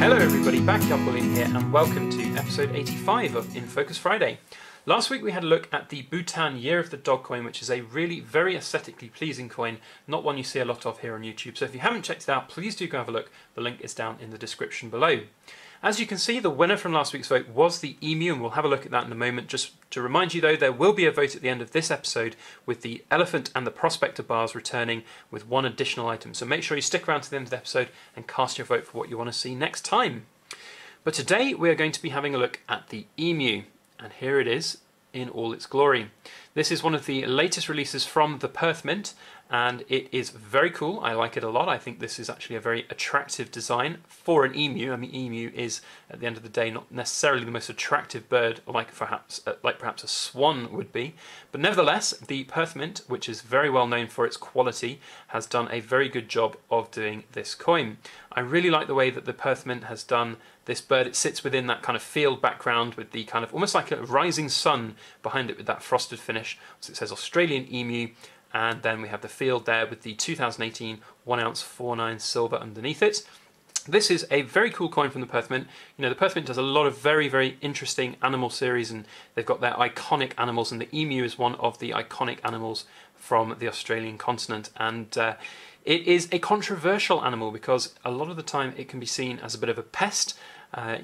Hello everybody, Backyard Bullion here and welcome to episode 85 of In Focus Friday. Last week we had a look at the Bhutan Year of the Dog coin, which is a really very aesthetically pleasing coin, not one you see a lot of here on YouTube. So if you haven't checked it out, please do go have a look. The link is down in the description below. As you can see, the winner from last week's vote was the emu, and we'll have a look at that in a moment. Just to remind you though, there will be a vote at the end of this episode with the elephant and the prospector bars returning with one additional item. So make sure you stick around to the end of the episode and cast your vote for what you want to see next time. But today we are going to be having a look at the emu, and here it is in all its glory. This is one of the latest releases from the Perth Mint, and it is very cool. I like it a lot. I think this is actually a very attractive design for an emu. I mean, emu is, at the end of the day, not necessarily the most attractive bird like perhaps a swan would be. But nevertheless, the Perth Mint, which is very well known for its quality, has done a very good job of doing this coin. I really like the way that the Perth Mint has done this bird. It sits within that kind of field background with the kind of almost like a rising sun behind it with that frosted finish. So it says Australian emu. And then we have the field there with the 2018 1 ounce 49 silver underneath it. This is a very cool coin from the Perth Mint. You know, the Perth Mint does a lot of very, very interesting animal series, and they've got their iconic animals, and the emu is one of the iconic animals from the Australian continent. And it is a controversial animal because a lot of the time it can be seen as a bit of a pest.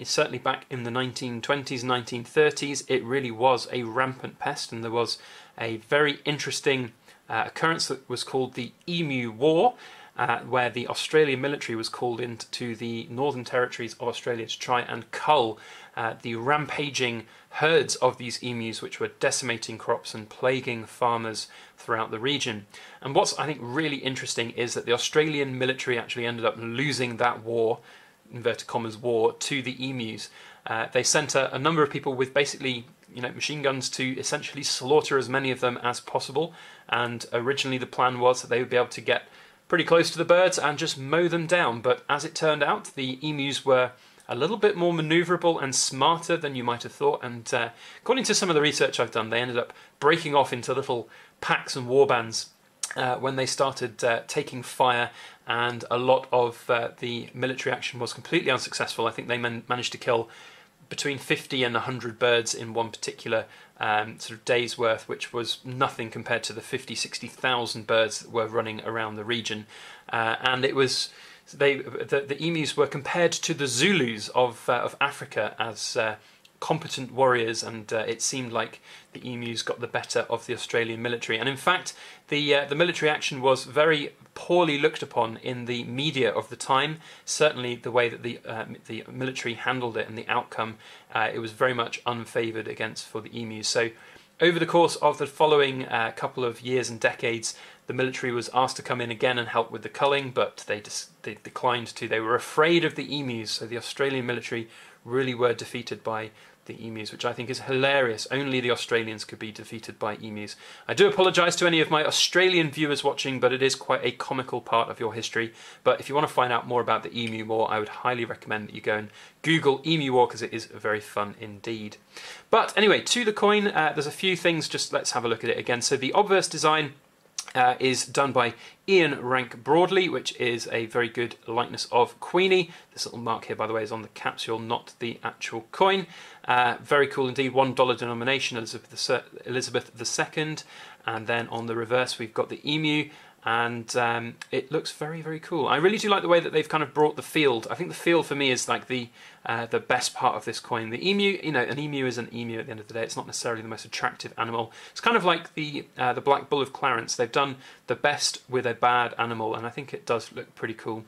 Certainly back in the 1920s, 1930s, it really was a rampant pest, and there was a very interesting occurrence that was called the Emu War, where the Australian military was called into the Northern Territories of Australia to try and cull the rampaging herds of these emus, which were decimating crops and plaguing farmers throughout the region. And what's, I think, really interesting is that the Australian military actually ended up losing that war, inverted commas war, to the emus. They sent a number of people with basically, you know, machine guns to essentially slaughter as many of them as possible, and originally the plan was that they would be able to get pretty close to the birds and just mow them down. But as it turned out, the emus were a little bit more manoeuvrable and smarter than you might have thought, and according to some of the research I've done, they ended up breaking off into little packs and warbands when they started taking fire, and a lot of the military action was completely unsuccessful. I think they managed to kill between 50 and 100 birds in one particular sort of day's worth, which was nothing compared to the 50-60,000 birds that were running around the region. And it was the emus were compared to the Zulus of Africa as competent warriors, and it seemed like the emus got the better of the Australian military. And in fact, the military action was very poorly looked upon in the media of the time. Certainly the way that the military handled it and the outcome, it was very much unfavoured for the emus. So over the course of the following couple of years and decades, the military was asked to come in again and help with the culling, but they declined to. They were afraid of the emus, so the Australian military really were defeated by the emus, which I think is hilarious. Only the Australians could be defeated by emus. I do apologise to any of my Australian viewers watching, but it is quite a comical part of your history. But if you want to find out more about the Emu War, I would highly recommend that you go and Google Emu War, because it is very fun indeed. But anyway, to the coin, there's a few things, just let's have a look at it again. So the obverse design is done by Ian Rank Broadley, which is a very good likeness of Queenie. This little mark here, by the way, is on the capsule, not the actual coin. Very cool indeed. $1 denomination, Elizabeth II. And then on the reverse, we've got the emu. And it looks very, very cool. I really do like the way that they've kind of brought the field. I think the field for me is like the best part of this coin. The emu, you know, an emu is an emu at the end of the day. It's not necessarily the most attractive animal. It's kind of like the Black Bull of Clarence. They've done the best with a bad animal, and I think it does look pretty cool.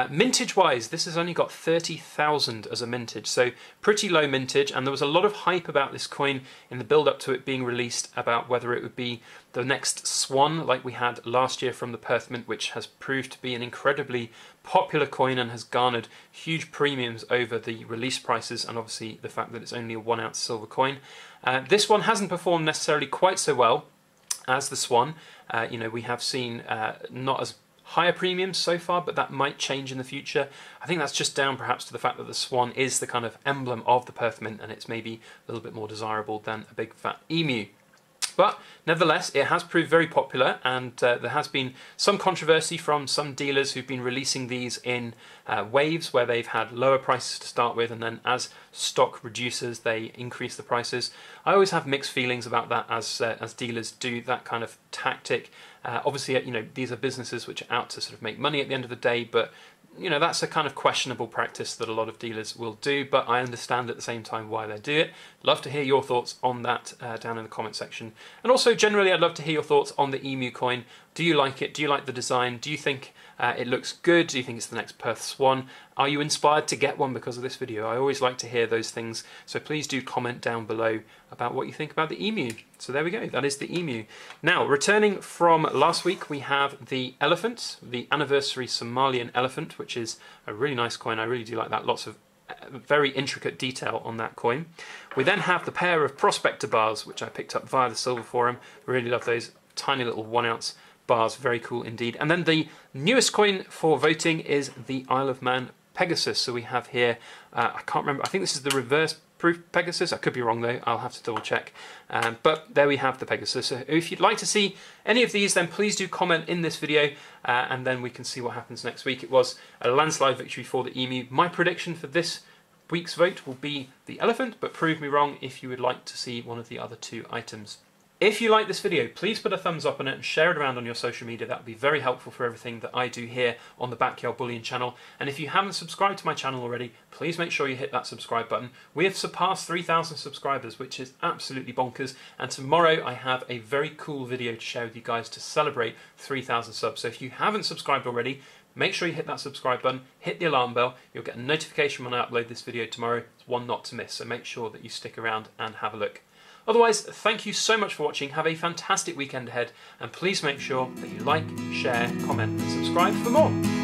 Mintage-wise, this has only got 30,000 as a mintage, so pretty low mintage, and there was a lot of hype about this coin in the build-up to it being released about whether it would be the next swan like we had last year from the Perth Mint, which has proved to be an incredibly popular coin and has garnered huge premiums over the release prices, and obviously the fact that it's only a 1 ounce silver coin. This one hasn't performed necessarily quite so well as the swan. You know, we have seen not as higher premiums so far, but that might change in the future. I think that's just down perhaps to the fact that the swan is the kind of emblem of the Perth Mint, and it's maybe a little bit more desirable than a big fat emu. But nevertheless, it has proved very popular, and there has been some controversy from some dealers who've been releasing these in waves where they've had lower prices to start with, and then as stock reduces they increase the prices. I always have mixed feelings about that as dealers do that kind of tactic. Obviously, you know, these are businesses which are out to sort of make money at the end of the day, but you know, that's a kind of questionable practice that a lot of dealers will do, but I understand at the same time why they do it. Love to hear your thoughts on that down in the comment section. And also, generally, I'd love to hear your thoughts on the emu coin. Do you like it? Do you like the design? Do you think it looks good? Do you think it's the next Perth Swan? Are you inspired to get one because of this video? I always like to hear those things, so please do comment down below about what you think about the emu. So there we go, that is the emu. Now, returning from last week, we have the elephant, the anniversary Somalian elephant, which is a really nice coin. I really do like that. Lots of very intricate detail on that coin. We then have the pair of prospector bars, which I picked up via the Silver Forum. Really love those tiny little 1 ounce bars, very cool indeed. And then the newest coin for voting is the Isle of Man Pegasus. So we have here, I can't remember, I think this is the reverse proof Pegasus. I could be wrong though, I'll have to double check. But there we have the Pegasus. So if you'd like to see any of these, then please do comment in this video, and then we can see what happens next week. It was a landslide victory for the emu. My prediction for this week's vote will be the elephant, but prove me wrong if you would like to see one of the other two items. If you like this video, please put a thumbs up on it and share it around on your social media. That would be very helpful for everything that I do here on the Backyard Bullion channel. And if you haven't subscribed to my channel already, please make sure you hit that subscribe button. We have surpassed 3,000 subscribers, which is absolutely bonkers. And tomorrow I have a very cool video to share with you guys to celebrate 3,000 subs. So if you haven't subscribed already, make sure you hit that subscribe button, hit the alarm bell. You'll get a notification when I upload this video tomorrow. It's one not to miss, so make sure that you stick around and have a look. Otherwise, thank you so much for watching. Have a fantastic weekend ahead, and please make sure that you like, share, comment and subscribe for more.